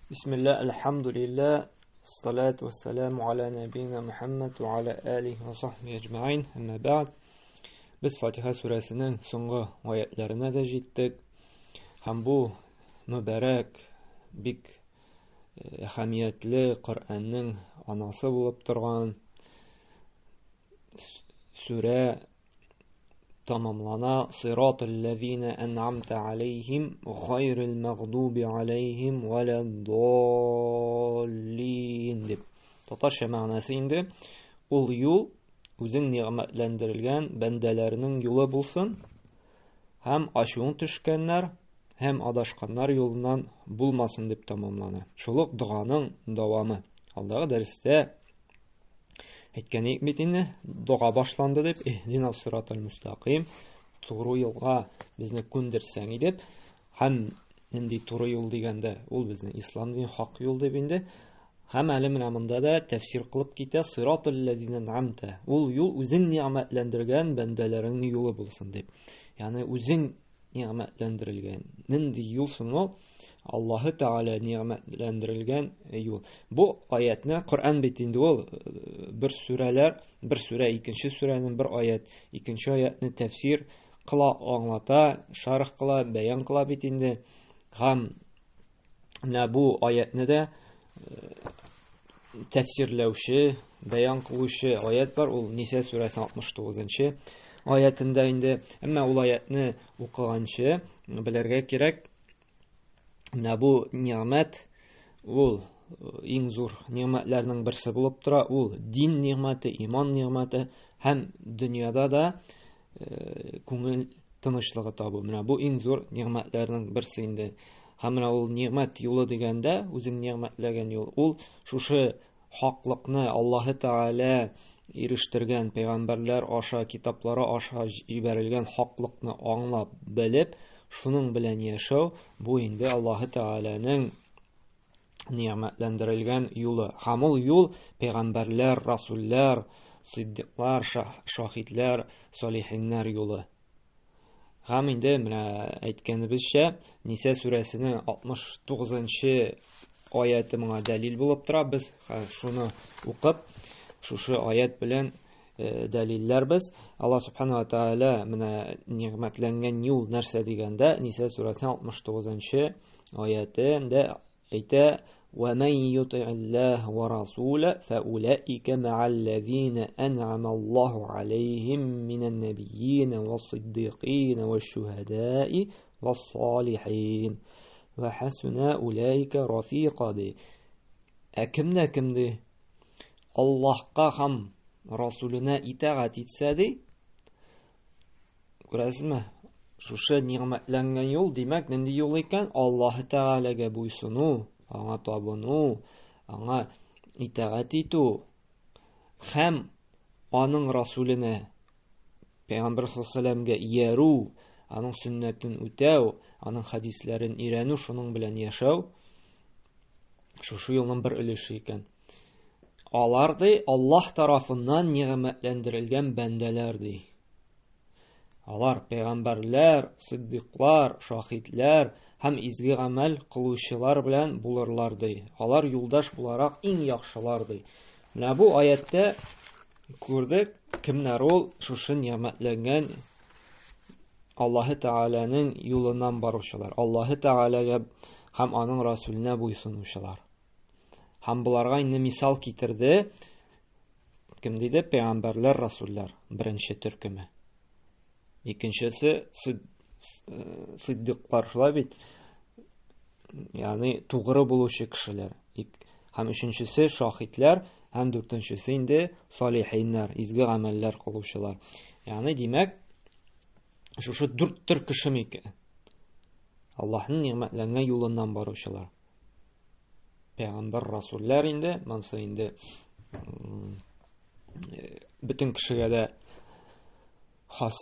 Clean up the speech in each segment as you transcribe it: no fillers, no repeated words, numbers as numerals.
بسم الله الحمد لله الصلاة والسلام على نبينا Muhammad ve ala alihi ve sahbihi ecmaîn. Amma ba'd. Biz Fatiha suresinin soңгы ayetlerine de җиттек. Һәм бу mübarәк бик әһәмиятле Коръәннең анасы булып торган сүре tamamlana sıratal lezine en'amte aleyhim gayril mağdubi aleyhim veleddallin dip. Татарча мәгънәсе инде ул юл үзең ниъмәтләндерелгән бәндәләрнең юлы булсын һәм ачуың төшкәннәр һәм адашканнар юлыннан булмасын дип тамамлана. Шул ук дуганың дәвамы. Алдагы дәрестә әйткән бит инде дуга башланды дип, иһдина сиратал мустақим, туры юлга безне күндерсәң дип, һәм нинди туры юл дигәндә ул безнең ислам дин хак юл дип инде. Һәм әле менә монда да тәфсир кылып китә сиратал лазина ан'амта. Ул юл үзең ниъмәтләндергән бәндәләрнең юлы булсын дип. Ягъни үзең ниъмәтләндерелгән. Нинди юл соң ул? Аллаһы Тәгалә ниъмәтләндерелгән юл. Бу аятны Коръән бит инде ул бер сүрә икенче сүрәнең бер аят, икенче аятны тәфсир кыла, аңлата, шарх кыла, бәян кыла бит инде. Һәм менә бу аятны да тәфсирләүче, бәян кылучы аят бар, ул Ниса сүрәсенең 69-нчы аятында инде. Әмма ул аятны укыганчы белергә кирәк, менә бу ниъмәт ул иң зур ниъмәтләрнең берсе булып тора. Ул дин ниъмәте, иман ниъмәте һәм дөньяда да күңел тынычлыгы табу. Менә бу иң зур ниъмәтләрнең берсе инде. Һәм менә ул ниъмәт юлы дигәндә, үзең ниъмәтләгән юл, ул шушы хаклыкны Аллаһы Тәгалә ирештергән пәйгамбәрләр аша, китаплары аша җибәрелгән хаклыкны аңлап, белеп, шуның белән яшәү, бу инде Аллаһы Тәгаләнең ниъмәтләндерелгән юлы. Һәм ул юл пәйгамбәрләр, расуллар, сиддиклар, шаһидләр, салихиннар юлы. Һәм инде менә әйткәнебезчә, Ниса сүрәсенең 69-нчы аяты моңа дәлил булып тора. Без шуны укып, шушы аят белән дәлилләрбез. Аллаһ Субханаһу ва Тәгалә менә ниъмәтләнгән юл нәрсә дигәндә, Ниса сүрәсенең 69-нчы аятында әйтә: "Ва ман юти'иллаһ ва расула фаулаика ма'аллазина ан'ама Аллаһу алейхим минан набiyyin вас-сиддиқин ваш-шуһада'i вас-салихин ва хасуна улаика рафиқа". Кемне Аллаһка һәм Расулына итагать итсә ди, күрәсезме? Шушы ниъмәтләнгән юл, димәк, нинди юл икән? Аллаһы Тәгаләгә буйсыну, аңа табыну, аңа итагать итү һәм аның Расулына, Пәйгамбәр саллаллаһу алейһи ва сәлләмгә иярү, аның сөннәтен үтәү, аның хадисләрен өйрәнү, шуның белән яшәү, шушы юлның бер өлеше икән. Алар ди Аллаһ тарафыннан ниъмәтләндерелгән бәндәләр ди. Алар пәйгамбәрләр, сиддиклар, шаһидләр һәм изге гамәл кылучылар белән булырлар ди. Алар юлдаш буларак иң яхшылар ди. Менә бу аятта күрдек, кемнәр ул шушы ниъмәтләнгән Аллаһы Тәгаләнең юлыннан баручылар. Аллаһы Тәгаләгә һәм аның Расулына буйсынучылар. Һәм буларга инде мисал китерде. Кем диде? Пәйгамбәрләр, расуллар. Беренче төркеме. Икенчесе сиддиклар, шулай бит. Ягъни тугры булучы кешеләр. Һәм өченчесе шаһидләр, һәм дүртенчесе инде салихиннар, изге гамәлләр кылучылар. Ягъни димәк, шушы дүрт төр кеше микән? Аллаһның ниъмәтләнгән юлыннан баручылар. Пәйгамбәр, расуллар инде, монсы инде бөтен кешегә дә хас,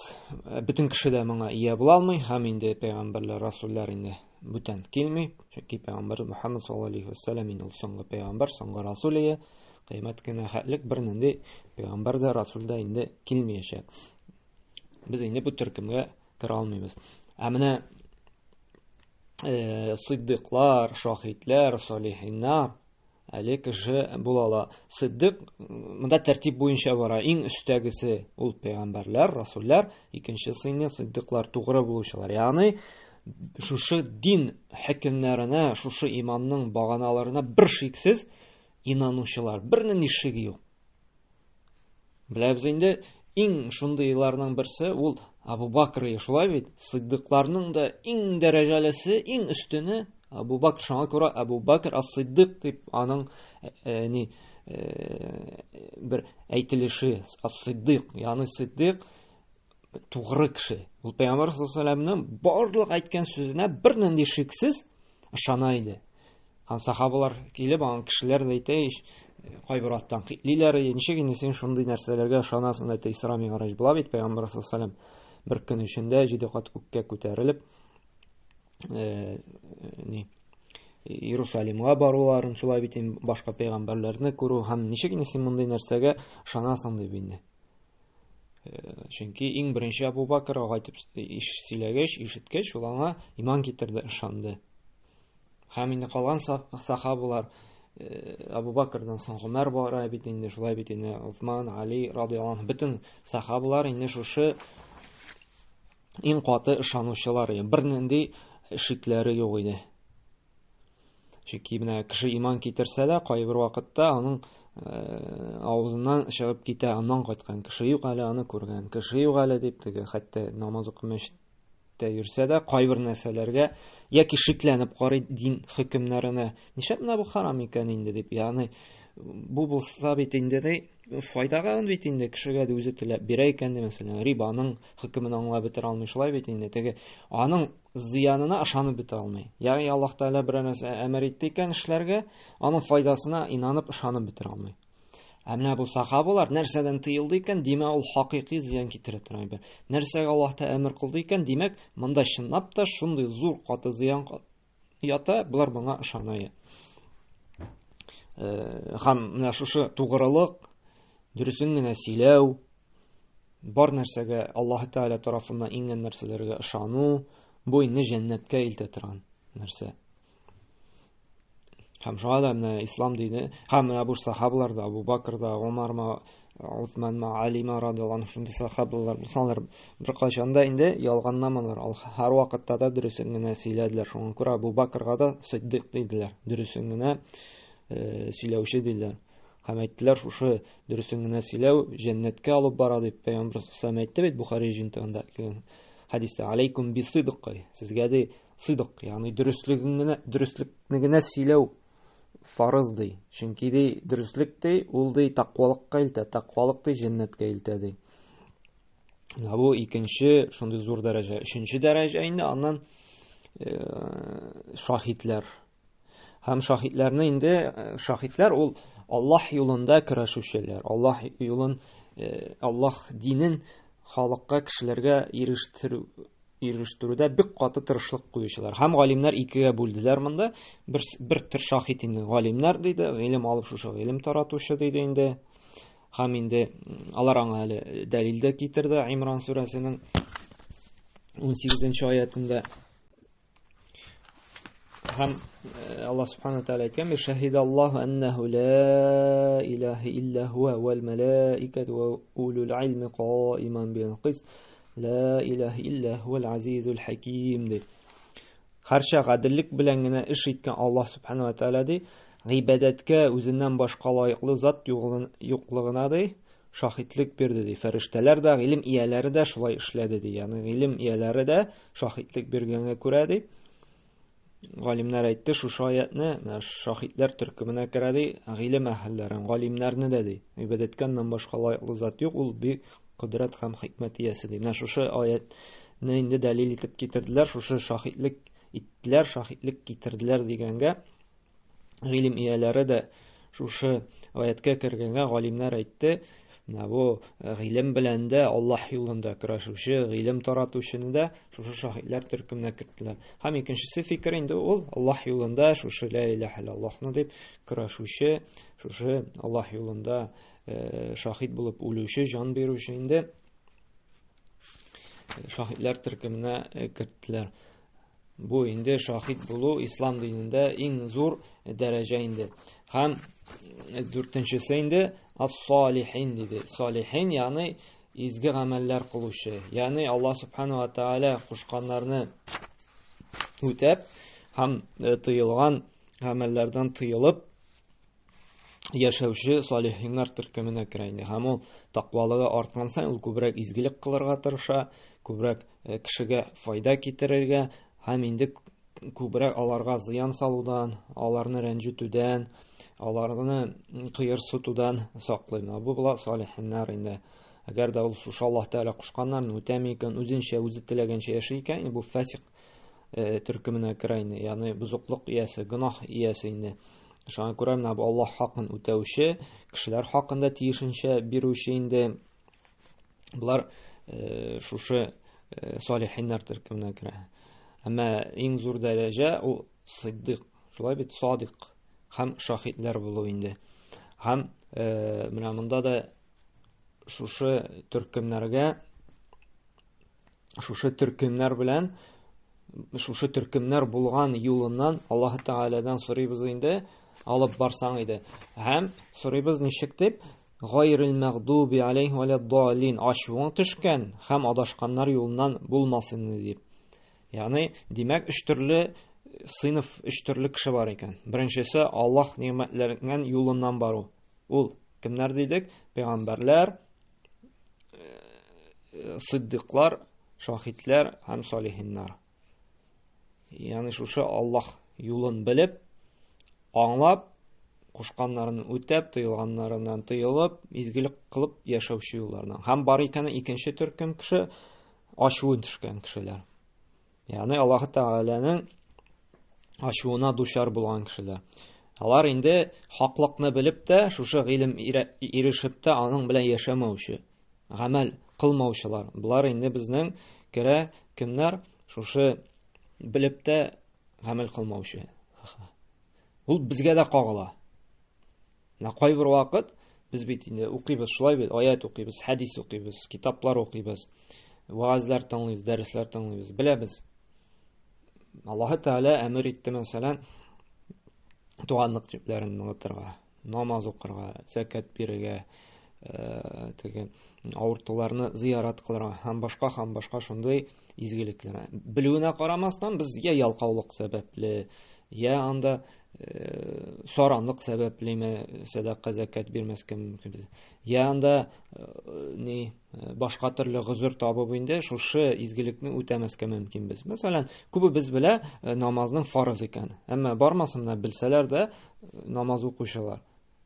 бөтен кеше дә моңа ия була алмый, һәм инде пәйгамбәрләр, расуллар инде бүтән килми. Чөнки Пәйгамбәр Мөхәммәд саллаллаһу алейһи ва сәлләм инде ул соңгы пәйгамбәр, соңгы расул ие. Кыямәт көне хәтлек бер нинди пәйгамбәр дә, расул да инде килмәячәк. Без инде бу төркемгә керә алмыйбыз. Ә менә сыддыклар, шахидләр, салихиннар. Әле кеше булала. Сыддык монда тәртип буенча бара. Иң өстәгесе ул пәйгамбәрләр, расуллар, икенчесе инде сыддыклар, тугры булучылар. Ягъни шушы дин хакимнәренә, шушы иманның баганаларына бер шиксез инанучылар. Бернинди шик юк. Беләбез инде иң шундыйларның берсе ул Абу Бакр, шулай бит? Сыддыкларның да иң дәрәҗәлесе, иң өстене Абу Бакр. Шуңа күрә Абу Бакр ас-Сиддык дип аның бер әйтелеше, ас-Сиддык, ягъни Сиддык тугры кеше. Ул Пәйгамбәр саллаллаһу алейһи ва сәлләмнең барлык әйткән сүзенә бернинди шиксез ышана иде. Һәм сахабалар килеп, аңа кешеләр әйтә, кайбер аттан китлиләр, ничек инде син шундый нәрсәләргә ышанасың дип Исра Миғраҗ була бит. Пәйгамбәр саллаллаһу алейһи ва сәлләм бер көн эчендә 7 кат күккә күтәрелеп, Иерусалимга баруларын, шулай бит башка пәйгамбәрләрне күрү, һәм ничек инде син мондый нәрсәгә ышанасың дип инде. Чөнки иң беренче Абу Бакр агайтып сөйләгәч, ишеткәч, ул аңа иман китерде, ышанды. Һәм инде калган сахабалар, Абу Бакрдан соң Гомәр бара бит инде, шулай бит инде Усман, Али радиллаһу анһу, бөтен сахабалар инде шушы иң каты ышанучылар, бернинди шикләре юк иде. Чөнки менә кеше иман китерсә дә, кайбер вакытта аның авызыннан чыгып китә, аннан кайткан кеше юк әле, аны күргән кеше юк әле дип, теге хәтта намаз укымыштә йөрсә дә, кайбер нәрсәләргә яки шикләнеп карый дин хөкемнәренә. Нишләп менә бу харам икән инде дип, ягъни бу булса бит инде файдага бит инде кешегә үзе теләп бирә икән ди, мәсәлән, рибаның хөкемен аңлап бетә алмый, шулай бит инде, теге аның зыянына ышанып бетә алмый. Ягъни Аллаһ Тәгалә бер нәрсә әмер итте икән эшләргә, аның файдасына инанып ышанып бетә алмый. Әмма бу сахабалар нәрсәдән тыелды икән, димәк ул хакыйкый зыян китерә торган. Нәрсәгә Аллаһ Тәгалә әмер кылды икән, димәк монда чынлап та шундый зур каты зыян ята, булар моңа ышана. Һәм менә шушы тугрылык, дөресен генә сөйләү, бар нәрсәгә Аллаһ Тәгалә тарафыннан ингән нәрсәләргә ышану, бу инде җәннәткә илтә торган нәрсә. Һәм шуңа да менә ислам дине, һәм менә бу сахабалар да, Абу Бакр да, Гомар ма, Усман ма, Али ма радиллаһу анһу, шундый сахабалар булсалар, беркайчан да инде ялганнамалар. Һәр вакытта да дөресен генә сөйләделәр. Шуңа күрә Абу Бакрга да Сиддык диделәр, дөресен генә сөйләүче диделәр. Һәм әйттеләр, шушы дөресен генә сөйләү җәннәткә алып бара дип Пәйгамбәр саллаллаһу әйтте бит Бухари җинтыгында хадистә: "Алейкум бисидқи", сезгә ди сидқ, ягъни дөреслекне генә сөйләү фарыз ди. Чөнки ди дөреслек ди, ул ди тақвалыкка илтә, тақвалык ди җәннәткә илтә ди. Бу икенче шундый зур дәрәҗә. Өченче дәрәҗә инде аннан шаһидләр. Һәм шаһидләрне инде шаһидләр ул Аллаһ юлында көрәшүчеләр. Аллаһ динен халыкка, кешеләргә ирештерүдә бик каты тырышлык куючылар. Һәм галимнәр икегә бүлделәр монда. Бер төр шаһид инде галимнәр диде, гыйлем алып шушы гыйлем таратучы диде инде. Һәм инде алар аңа әле дәлил дә китерде Имран сүрәсенең 18-нче аятында. Һәм Аллаһ Субханаһу ва Тәгалә әйткән: "Шаһидаллаһу аннаху ла илаһа илля хуа вал малаикату ва улул илми qa'iman bil qist. La ilaha illa huwal azizul hakim" ди. Һәрчә гаделлек белән генә эш иткән Аллаһ Субханаһу ва Тәгалә ди, гыйбадәткә үзеннән башка лаеклы зат юклыгына ди шаһидлек бирде ди. Фәрештәләр дә, гыйлем ияләре дә шулай эшләде ди. Ягъни гыйлем ияләре дә шаһидлек биргәнгә күрә ди. Галимнәр әйтте, шушы аятны шаһидләр төркеменә керә ди, гыйлем әһелләрен, галимнәрне дә ди. Гыйбадәткәннән башка лаеклы зат юк, ул бик кудрәт һәм хикмәт иясе ди. Менә шушы аятны инде дәлил итеп китерделәр, шушы шаһидлек иттеләр, шаһидлек китерделәр дигәнгә, гыйлем ияләре дә шушы аяткә кергәнгә галимнәр әйтте, менә бу гыйлем белән дә Аллаһ юлында көрәшүче, гыйлем таратучыны да шушы шаһидләр төркеменә кертеләр. Һәм икенчесе фикер инде ул Аллаһ юлында шушы ла илаһа илlallohны дип көрәшүче, шушы Аллаһ юлында шаһид булып үлүче, җан бирүче инде шаһидләр төркеменә кертеләр. Бу инде шахид булу ислам динендә иң зур дәрәҗә инде. Һәм дүртенчесе инде ас-салихин диде. Салихин ягъни изге гамәлләр кылучы. Ягъни Аллаһ субхана ва тааля кушканнарны үтәп һәм тыелган гамәлләрдән тыелып яшәүче салихиннар төркеменә керә инде. Һәм ул тақвалыгы арткан саен ул күбрәк изгелек кылырга тырыша, күбрәк кешегә файда китерергә һәм инде күбрәк аларга зыян салудан, аларны рәнҗетүдән, аларны кыерсытудан саклый. Бу була салихиннар инде. Әгәр дә ул шушы Аллаһ Тәгалә кушканнарны үтәми икән, үзенчә үзе теләгәнчә яши икән, бу фасик төркеменә керә инде. Ягъни бузыклык иясе, гынаһ иясе инде. Шуңа күрә менә бу Аллаһ хакын үтәүче, кешеләр хакында тиешенчә бирүче инде. Булар шушы салихиннар төркеменә керә. Әмма иң зур дәрәҗә ул сиддык, шулай бит, садык һәм шахидләр булу инде. Һәм менә монда да шушы төркемнәргә, шушы төркемнәр белән, шушы төркемнәр булган юлыннан Аллаһ Тәгаләдән сорыйбыз инде, алып барсаң иде. Һәм сорыйбыз ничек дип? Гайрил мәгъдуби алейһим вәләд-даллин, ачуың төшкән һәм адашканнар юлыннан булмасын дип. Ягъни, димәк, өч төрле сыйныф, өч төрле кеше бар икән. Беренчесе Аллаһ ниъмәтләреннән юлыннан бару. Ул кемнәр дидек? Пәйгамбәрләр, сиддыклар, шахидләр һәм салихиннар. Ягъни шушы Аллаһ юлын белеп, аңлап, кушканнарын үтәп, тыелганнарыннан тыелып, изгелек кылып яшәүче юллардан. Һәм бар икән икенче төркем кеше, ачуы төшкән кешеләр. Ягъни Аллаһ Тәгаләнең ачуына дучар булган кешеләр. Алар инде хаклыкны белеп тә, шушы гыйлем ирешеп тә аның белән яшәмәүче, гамәл кылмаучылар. Булар инде безнең керә кемнәр? Шушы белеп тә гамәл кылмаучы. Ул безгә дә кагыла. Кайбер вакыт без бит инде укыйбыз, шулай бит, аят укыйбыз, хадис укыйбыз, китаплар укыйбыз, ваазлар тыңлыйбыз, дәресләр тыңлыйбыз, беләбез. Аллаһ Тәгалә әмер итте, мәсәлән, туганлык җепләрен ныгытырга, намаз укырга, закат бирергә, авыртуларны зиярат кылырга һәм башка шундый изгелекләр. Белүенә карамастан без я ялкаулык сәбәпле, я анда саранлык сәбәплеме садака закат бирмәскә мөмкин. Я анда башка төрле гызыр табып инде шушы изгелекне үтәмәскә мөмкин без. Мәсәлән, күбебез белә намазның фарыз икән. Әмма бармасыннар белсәләр дә намаз укучылар.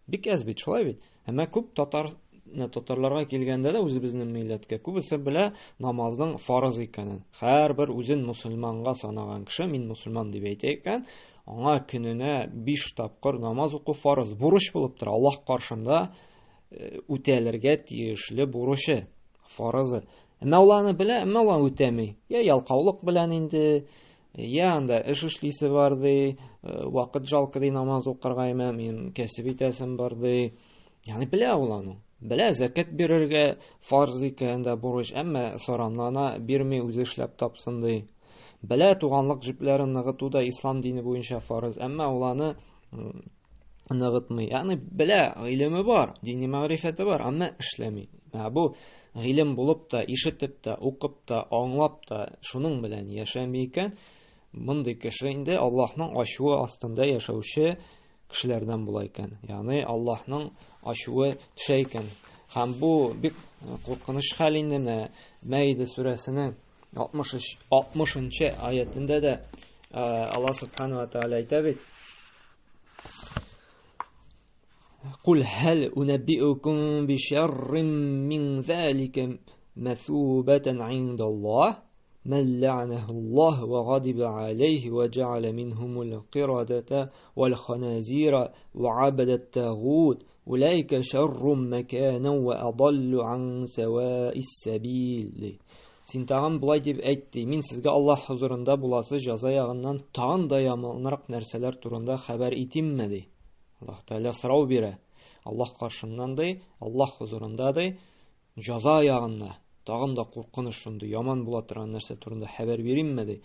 Бик әз бит, шулай бит. Әмма күп татарларга килгәндә дә үзебезнең милләткә күбесе белә намазның фарыз икәнен. Һәрбер үзен мусульманга санаган кеше, мин мусульман дип әйтә икән, аңа көненә 5 тапкыр намаз уку фарыз, бурыч булып тора. Аллаһ каршында үтәлергә тиешле бурычы, фарызы. Әмма уланы белә, әмма уланы үтәми. Я ялкаулык белән инде, я анда эш эшлисе бар ди, вакыт жалкы ди намаз укырга, мин кәсеп итәсем бар ди. Ягъни белә уланы. Белә закат бирергә фарыз икән дә бурыч, әмма саранлана бирми, үзе эшләп тапсын ди. Белә туганлык җепләрен ныгыту да ислам дине буенча фарыз, әмма уланы ныгытмый. Ягъни белә, гыйлеме бар, дини мәгърифәте бар, әмма эшләми. Бу гыйлем булып та, ишетеп та, укып та, аңлап та, шуның белән яшәми икән, мондый кеше инде Аллаһның ачуы астында яшәүче кешеләрдән була икән. Ягъни Аллаһның ачуы төшә икән. Һәм бу бик куркыныч хәл инде. Мәйдә сүрәсенең 60-нчы аятында да Аллаһ субхана ва тааля әйтә бит: "Кул хал унаббиукум бишаррин мин залика масубатан индаллаһ, من لعنه الله وغضب عليه وجعل منهم القردة والخنازير وعبد الطاغوت أولئك شر مكانا وأضل عن سواء السبيل." Син тагын булай дип әйтте: "Мин сезгә Аллаһ хузурында буласы җәза ягыннан тагын да яманрак нәрсәләр турында хәбәр итимме?" ди. Аллаһ Тәгалә сорау бирә. Аллаһ каршыннан ди, Аллаһ хузурында ди, җәза ягыннан тагын да куркыныч шундый яман була торган нәрсә турында хәбәр биримме ди.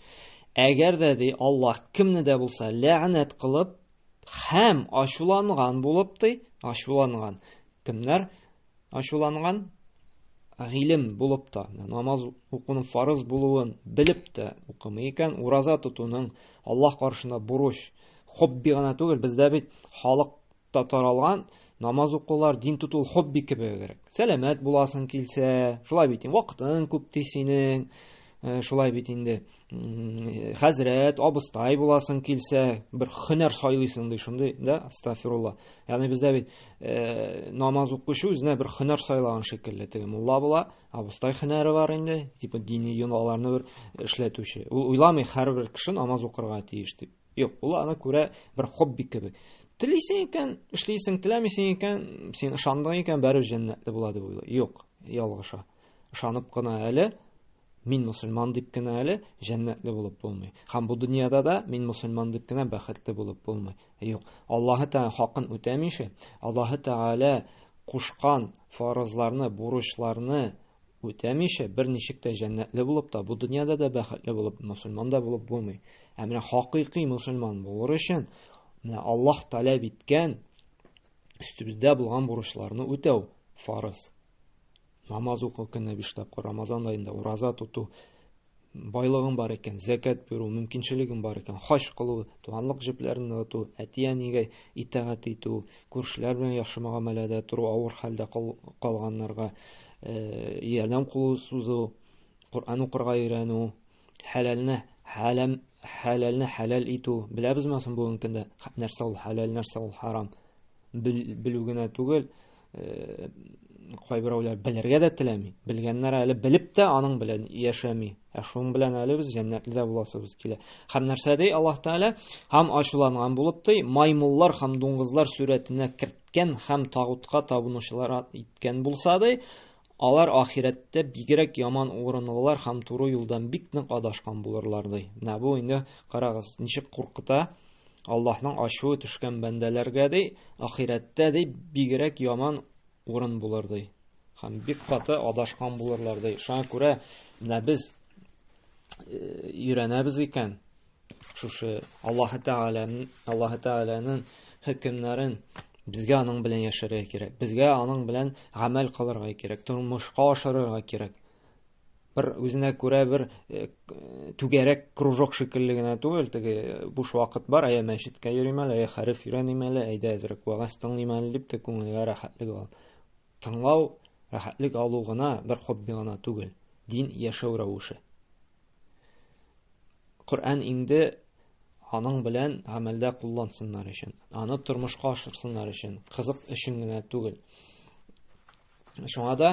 әгәр дә ди Аллаһ кемне дә булса ләгънәт кылып һәм ачуланган булып ди, ачуланган. Кемнәр ачуланган? Гыйлем булып та, намаз укуның фарыз булуын белеп тә укымый икән, ураза тотуның Аллаһ каршында бурыч, хобби гына түгел, бездә бит халыкта таралган намаз укулар, дин тоту хобби кебегрәк. Сәламәт буласың килсә, шулай бит, вакытың күп ди синең, шулай бит инде. Хәзрәт, абыстай буласың килсә, бер һөнәр сайлыйсың ди шундый, да, астагфирулла. Ягъни бездә бит намаз укучы үзенә бер һөнәр сайлаган шикелле, теге мулла була, абыстай һөнәре бар инде, типа дини юналларны бер эшләтүче. Ул уйламый һәрбер кеше намаз укырга тиеш дип. Юк, ул аны күрә бер хобби кебек. Телисең икән, эшлисең, теләмисең икән, син ышандың икән, бәрү җәннәтле була дип уйлый. Юк, ялгыша. Ышанып кына әле мин мусульман дип кенә әле җәннәтле булып булмый. Һәм бу дөньяда да мин мусульман дип кенә бәхетле булып булмый. Юк, Аллаһы Тәгалә хакын үтәмичә, Аллаһы Тәгалә кушкан фарызларны, бурычларны үтәмичә, бер ничек тә җәннәтле булып та, бу дөньяда да бәхетле булып, мусульман да булып булмый. Ә менә хакыйкый мусульман булыр өчен, менә Аллаһ таләп иткән үстебездә булган бурычларны үтәү фарыз. Намаз уку көнне 5 тапкыр, Рамазан аенда ураза тоту, байлыгың бар икән, закат бирү мөмкинчелегең бар икән, хаҗ кылу, туганлык җепләрен оту, әти-әнигә итаәт итү, күршеләр белән яхшы мөгамәләдә тору, авыр хәлдә калганнарга ярдәм кылу сузу, Куръан укырга өйрәнү, хәләлне хәләл итү. Беләбезме соң бүгенге көндә нәрсә ул хәләл, нәрсә ул харам? Белү генә түгел, кайберәүләр белергә дә теләми. Белгәннәр әле белеп тә аның белән яшәми. Шуның белән әле без җәннәтле дә буласыбыз килә. Һәм нәрсә ди Аллаһ Тәгалә? Һәм ачуланган булып ди, маймуллар һәм дуңгызлар сурәтенә керткән һәм тагутка табынучылар иткән булса ди, алар ахирәттә бигрәк яман урынлылар һәм туры юлдан бик нык адашкан булырлар ди. Менә бу инде карагыз, ничек куркыта Аллаһның ачуы төшкән бәндәләргә ди, ахирәттә ди бигрәк яман урын булыр ди. Һәм бик каты адашкан булырлар ди. Шуңа күрә менә без өйрәнәбез икән шушы Аллаһы Тәгаләнең хөкемнәрен безгә аның белән яшәргә кирәк. Безгә аның белән гамәл кылырга кирәк, тормышка ашырырга кирәк. Бер үзенә күрә бер түгәрәк кружок шикелле генә түгел, теге буш вакыт бар, әйе мәчеткә йөрим әле, әйе хәреф өйрәним әле, әйдә әзрәк вагаз тыңлыйм әле дип тә күңелгә рәхәтлек ал. Тыңлау, рәхәтлек алу гына бер хобби гына түгел, дин яшәү рәвеше. Куръан инде аның белән гамәлдә куллансыннар өчен, аны тормышка ашырсыннар өчен, кызык өчен генә түгел. Шуңа да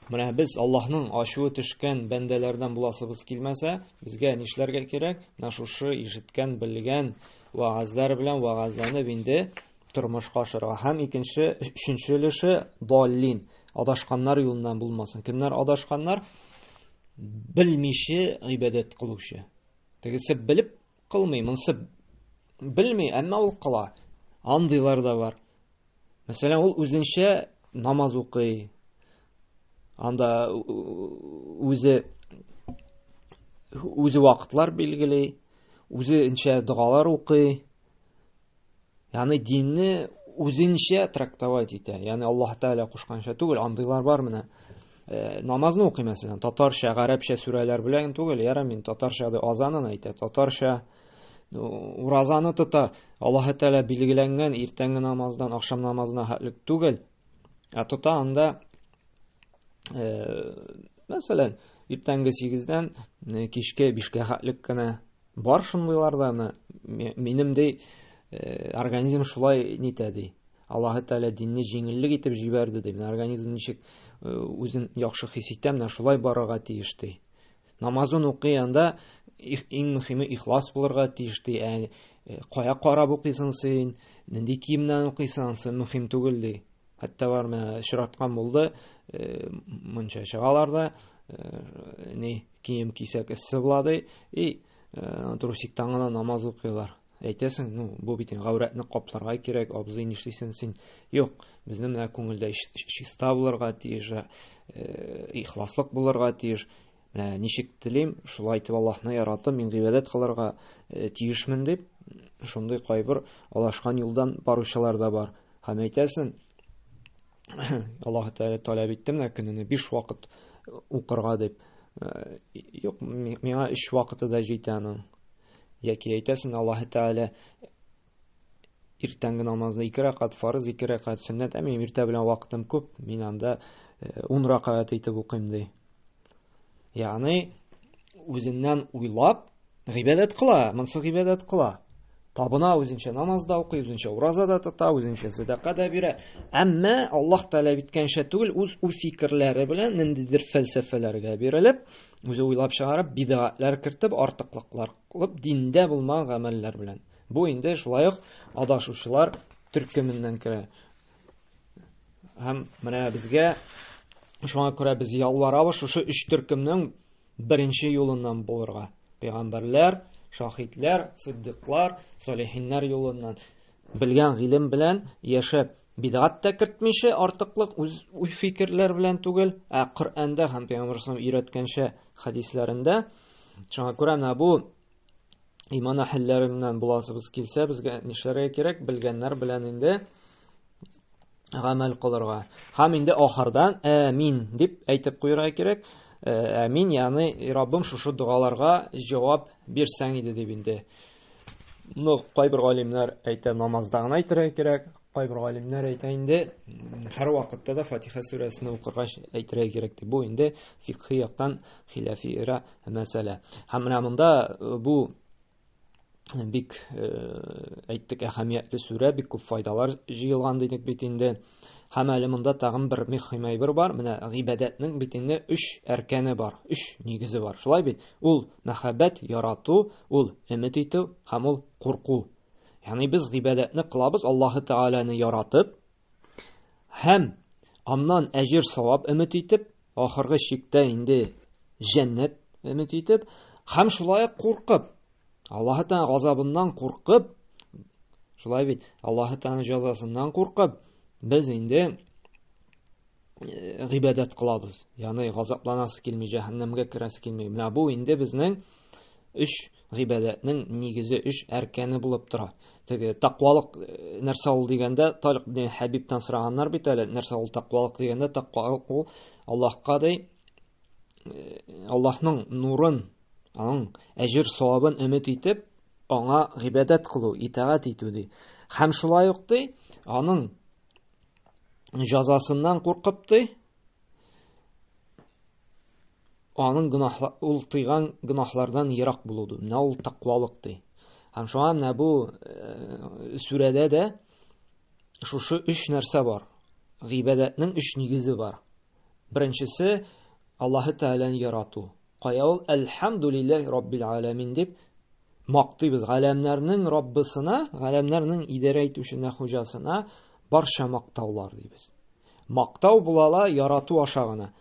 менә без Аллаһның ачуы төшкән бәндәләрдән буласыбыз килмәсә, безгә нишләргә кирәк? Менә шушы ишеткән, белгән вагазлар белән вагазланып инде тормышка ашырга. Һәм өченчелеше даллин, адашканнар юлыннан булмасын. Кемнәр адашканнар? Белмичә гыйбадәт кылучы. Тегесе белеп кылмый, монсы белми, әмма ул кыла. Андыйлар да бар. Мәсәлән, ул үзенчә намаз укый. Анда үзе вакытлар билгели, үзенчә дугалар укый. Ягъни динне үзенчә трактовать итә. Ягъни Аллаһ Тәгалә кушканча түгел, андыйлар бар менә. Намазны укый мәсәлән, татарча, гарәпчә сүрәләр белән түгел, яра мин татарча да азанын әйтә, татарча уразаны тота. Аллаһ Тәгалә билгеләнгән иртәнге намаздан акшам намазына хәтлек түгел. Тота анда мәсәлән, иртәнге 8-дән кичкә 5-кә хәтлек кенә бар шундыйлар да. Минем ди организм шулай нитә ди. Аллаһ Тәгалә динне җиңеллек итеп җибәрде ди. Организм ничек үзен яхшы хис итә, менә шулай барырга тиеш ди. Намазын укый анда иң мөһиме ихлас булырга тиеш ди. Кая карап укыйсың син, нинди киемнән укыйсың, мөһим түгел ди. Хәтта бар менә шираткан булды, монча чыгаларда, кием кисәк эссе була ди, трусиктан гына намаз укыйлар. Әйтәсең, бу бит гаврәтне капларга кирәк, абзый нишлисең син? Юк, безнең менә күңелдә чиста булырга тиеш, ихласлык булырга тиеш. Менә ничек телим, шулай итеп Аллаһны яратып, мин гыйбадәт кылырга тиешмен дип, шундый кайбер алашкан юлдан баручылар да бар. Һәм әйтәсен, Аллаһ Тәгалә таләп итте менә көненә 5 вакыт укырга дип. Юк, миңа 3 вакыты да җитә аның. Яки әйтәсен, Аллаһ Тәгалә иртәнге намазда 2 рәкать фарыз, 2 рәкать сөннәт, мин иртә белән вакытым күп, мин анда 10 рәкать итеп укыйм ди. Ягъни үзеннән уйлап гыйбадәт кыла, монсы гыйбадәт кыла. Табына үзенчә намазда укый, үзенчә уразада тота, үзенчә садака да бирә. Әмма Аллаһ таләп иткәнчә түгел, үз фикерләре белән ниндидер фәлсәфәләргә бирелеп, үзе уйлап чыгарып, бидгатьләр кертеп, артыклыклар кылып, диндә булмаган гамәлләр белән. Бу инде шулай ук адашучылар төркеменнән керә. Һәм менә безгә шуңа күрә без ялварабыз шушы 3 төркемнең беренче юлыннан булырга. Пәйгамбәрләр, шаһидләр, сиддиклар, салихиннар юлыннан белгән гыйлем белән яшәп, бидгат та кертмичә, артыклык үз фикерләр белән түгел, Коръәндә һәм Пәйгамбәрнең өйрәткәнчә хадисләрендә. Шуңа күрә менә бу иман әһелләреннән буласыбыз килсә, безгә нишләргә кирәк? Белгәннәр белән инде гамәл кылырга. Һәм инде ахырдан амин дип әйтеп куярга кирәк. Амин, ягъни Раббым шушы дугаларга җавап бирсәң иде дип инде. Кайбер галимнәр әйтә, намазда гына әйтергә кирәк. Кайбер галимнәр әйтә инде, һәр вакытта да Фатиха сүрәсен укырга әйтергә кирәк дип. Бу инде фикъһи яктан хилафира мәсьәлә. Һәм менә монда бу бик әйттек әһәмиятле сүрә, бик күп файдалар җыелган дидек бит инде. Һәм әле монда тагын бер мөһим әйбер бар. Менә гыйбадәтнең бит инде 3 әркәне бар, 3 нигезе бар. Шулай бит? Ул мәхәббәт, ярату, ул өмет итү һәм ул курку. Ягъни без гыйбадәтне кылабыз Аллаһы Тәгаләне яратып, һәм аннан әҗир савап өмет итеп, ахыргы чиктә инде җәннәт өмет итеп, һәм шулай куркып, Аллаһы Тәгалә газабыннан куркып, шулай бит, Аллаһы Тәгалә җәзасыннан куркып, без инде гыйбадәт кылабыз. Ягъни газапланасы килми, җәһәннәмгә керәсе килми. Менә бу инде безнең 3 гыйбадәтнең нигезе, 3 әркәне булып тора. Теге тақвалык нәрсә ул дигәндә, Талиq ибн Хәбибтан сораганнар бит әле, нәрсә ул тақвалык дигәндә, тақвалык ул Аллаһка ди, Аллаһның нурын, аның әҗир савабын өмет итеп, аңа гыйбадәт кылу, итаат итү ди. Һәм шулай ук ди, аның җәзасыннан куркып ди, аның гынаһлар, ул тыйган гынаһлардан ерак булуды. Менә ул тақвалык ди. Һәм шуңа менә бу сүрәдә дә шушы 3 нәрсә бар. Гыйбадәтнең 3 нигезе бар. Беренчесе Аллаһы Тәгаләне ярату. Кая ул әлхәмдүлиллаһи раббил аламин дип мактыйбыз. Галәмнәрнең Раббысына, галәмнәрнең идарә итүченә, хуҗасына барча мактаулар дибез. Мактау булала ярату аша гына.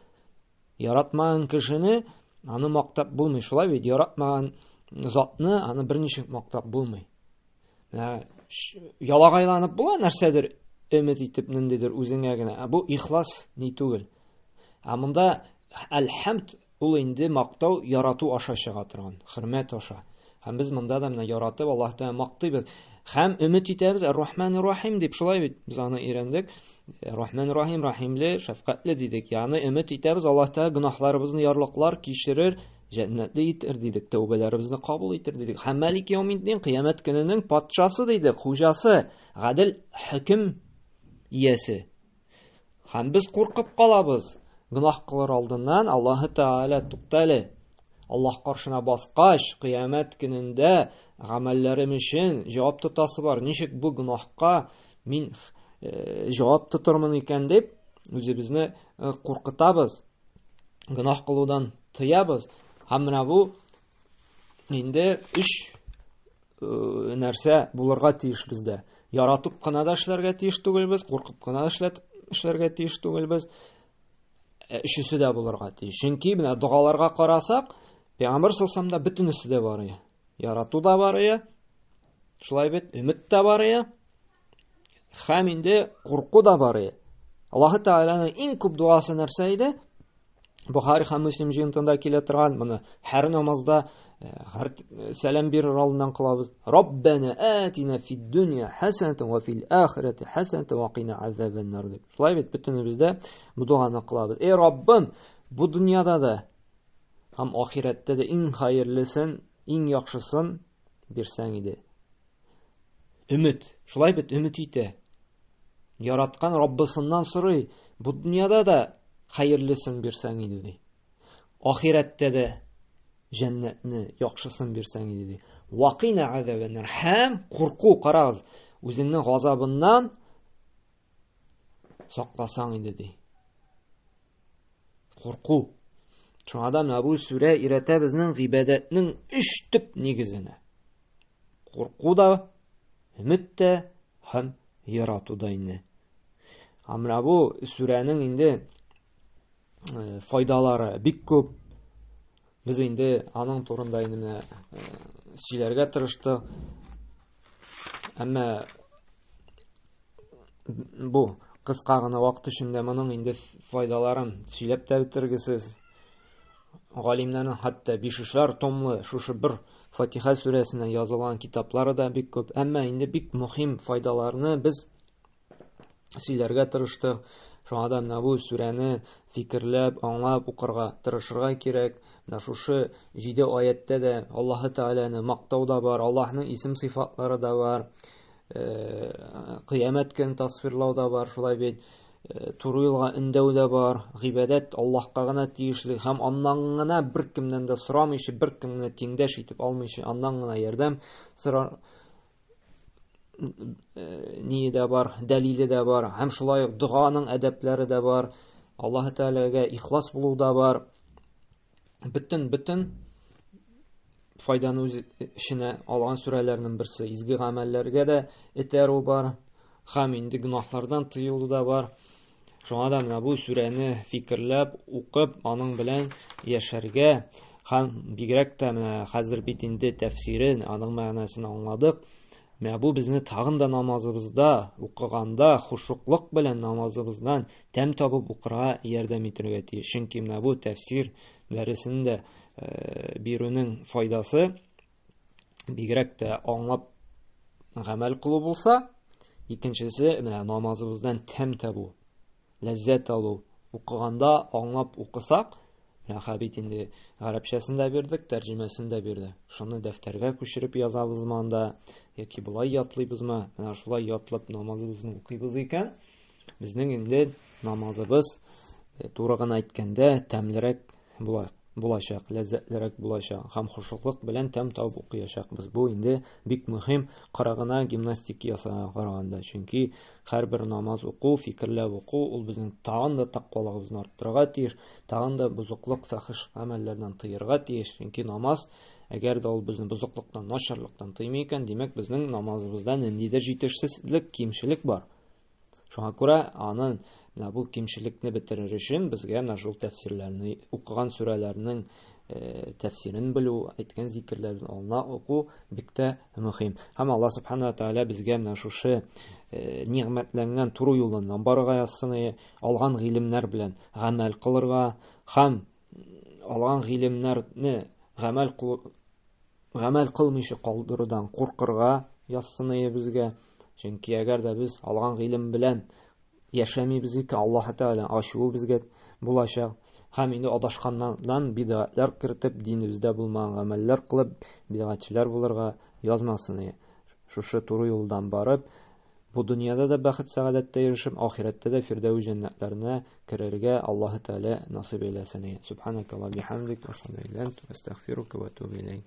Яратмаган кешене аны мактап булмый. Шулай бит, яратмаган затны аны берничек мактап булмый. Ялагайланып була нәрсәдер өмет итеп ниндидер үзеңә генә. Бу ихлас ни түгел. Монда әлхәмд ул инде мактау ярату аша чыга торган, хөрмәт аша. Һәм без монда да менә яратып Аллаһтан мактыйбыз. Һәм өмет итәбез Ар-Рахманир Рахим дип, шулай бит без аны өйрәндек. Рахманир Рахим, рахимле, шәфкатьле дидек. Ягъни өмет итәбез Аллаһта гынаһларыбызны, ярлыклар кичерер, җәннәткә итер дидек, тәүбәләребезне кабул итер дидек. Һәм Малик яумиддин, кыямәт көненең патшасы дидек, хуҗасы, гадел хөкем иясе. Һәм без куркып калабыз. Гынаһ кылыр алдыннан Аллаһы Тәгалә туктале. Аллаһ каршына баскач, кыямәт көнендә гамәлләрем өчен җавап тотасы бар. Ничек бу гынаһка мин җавап тотырмын икән дип, үзебезне куркытабыз. Гынаһ кылудан тыябыз. Һәм менә бу инде 3 нәрсә булырга тиеш бездә. Яратып кына да эшләргә тиеш түгелбез, куркып кына эшләргә тиеш түгелбез. Өчесе дә булырга тиеш. Чөнки менә дугаларга карасак, Пәйгамбәр саллаллаһу алейһи бөтенесе дә бар. Ярату да бар, шулай бит, өмет тә бар, һәм инде курку да бар. Аллаһы Тәгаләнең иң күп дуасы нәрсә иде? Бухари һәм Муслим җыентында килә торган, моны һәр намазда сәлам бирер алдыннан кылабыз. Раббана атина фид дунья хасанатан ва фил ахирати хасанатан ва кина азабан-нар. Шулай бит бөтенебездә бу дуаны кылабыз. Эй Раббым, бу дөньяда да һәм ахирәттә дә иң хәерлесен, иң яхшысын бирсәң иде. Өмет, шулай бит өмет итә. Яраткан Раббысыннан сорый, бу дөньяда да хәерлесен бирсәң иде ди. Ахирәттә дә җәннәтне яхшысын бирсәң иде ди. Вакина азабан-нар. Һәм курку, карагыз, үзеңнең газабыннан сакласаң иде ди. Курку. Шуңадан бу сүрә өйрәтә безнең гыйбадәтнең 3 төп нигезенә. Курку да, өмет тә һәм ярату да инде. Амра бу сүрәнең инде файдалары бик күп. Без инде аның турында инде сөйләргә тырыштык. Әмма бу кыска гына вакыт эчендә моның инде файдаларын сөйләп тә бетергесез. Галимнәрнең хәтта 5-шәр томлы шушы бер Фатиха сүрәсенә язылган китаплары да бик күп. Әмма инде бик мөһим файдаларны без сөйләргә тырыштык. Шуңадан бу сүрәне фикерләп, аңлап укырга тырышырга кирәк. Шушы 7 аятта да Аллаһ Тәгаләне мактау да бар, Аллаһның исем-сыйфатлары да бар, кыямәт көн тасвирлау да бар, шулай бит туры юлга өндәү дә бар. Гыйбадәт Аллаһка гына тиешле һәм аннан гына беркемнән дә сорамыйча, беркемне тиңдәш итеп алмыйча, аннан гына ярдәм сора ни дә бар, дәлиле дә бар. Һәм шулай ук дуганың әдәпләре дә бар. Аллаһ Тәгаләгә ихлас булу да бар. Бөтен файданы үз эченә алган сүрәләрнең берсе. Изге гамәлләргә дә этәрү бар. Һәм инде гынаһлардан тыелу да бар. Шуңадан бу сүрәне фикерләп, укып, аның белән яшәргә һәм бигрәк тә хәзер бит инде тәфсирен, аның мәгънәсен аңладык. Бу безне тагын да намазыбызда, укыганда хушуклык белән намазыбыздан тәм табып укырга ярдәм итәргә тиеш. Чөнки бу тәфсир дәресендә бирүнең файдасы бигрәк тә аңлап гамәл кылу булса, икенчесе намазыбыздан тәм табу, ләззәт алу. Укыганда аңлап укысак, хәбит инде гарәпчәсендә бирдек, тәрҗемәсендә бирде. Шуны дәфтәргә күчереп язабызмы анда, яки булай ятлыйбызмы? Шулай ятлап намазыбызны укыйбыз икән, безнең инде намазыбыз туры гына әйткәндә тәмлерәк булачак, ләззәтлерәк булачак һәм хушуклык белән тәм табып укыячакбыз. Бу инде бик мөһим, карагына гимнастика ясарга караганда. Чөнки һәрбер намаз уку, фикерләп уку, ул безнең тагын да тақвалыгыбызны арттырырга тиеш, тагын да бузыклык, фахиш гамәлләрдән тыярга тиеш. Чөнки намаз, әгәр дә ул безне бузыклыктан, начарлыктан тыймый икән, димәк безнең намазыбызда ниндидер җитешсезлек, кимчелек бар. Шуңа күрә аның бу кимчелекне бетерер өчен безгә шул тәфсирләрне, укыган сүрәләрнең тәфсирен белү, әйткән зикрләрне аңлап уку бик тә мөһим. Һәм Аллаһ Субханаһу Тәгалә безгә шушы ниъмәтләнгән туры юлдан барырга язсын, алган гыйлемнәр белән гамәл кылырга һәм алган гыйлемнәрне гамәл кылмыйча калдырудан куркырга язсын безгә. Чөнки әгәр дә без алган гыйлем белән яшәмибез икән, Аллаһ Тәгалә ачуы безгә булачак. Һәм инде адашканнан бидгатьләр кертеп, динебездә булмаган гамәлләр кылып, бидгатьчеләр булырга язмасын. Шушы туры юлдан барып, бу дөньяда да бәхет сәгадәткә ирешеп, ахирәттә дә фирдәүс җәннәтләренә керергә Аллаһ Тәгалә насыйп әйләсен. Субханака ва бихамдик, ва астагфирука ва атубу илейк.